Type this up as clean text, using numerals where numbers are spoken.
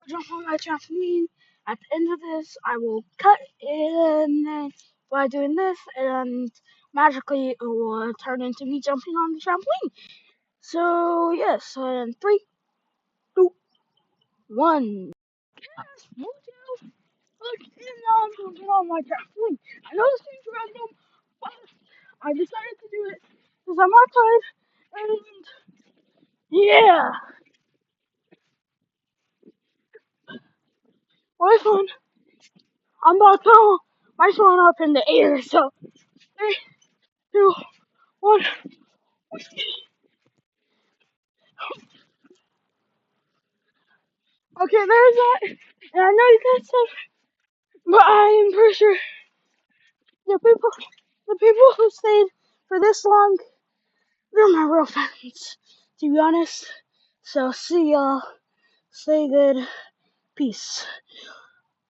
jump on my trampoline. At the end of this, I will cut in by doing this, and magically it will turn into me jumping on the trampoline. So yes, and 3, 2, 1. Yes, Mojo. Look, and now I'm going to get on my trampoline. I know this seems random, but I decided to do it because I'm outside, and yeah, my phone. I'm about to throw my phone up in the air. So 3, 2, 1. Okay, there's that. And I know you guys said, but I am pretty sure the people, the people who stayed for this long, they're my real fans, to be honest. So see y'all. Stay good. Peace.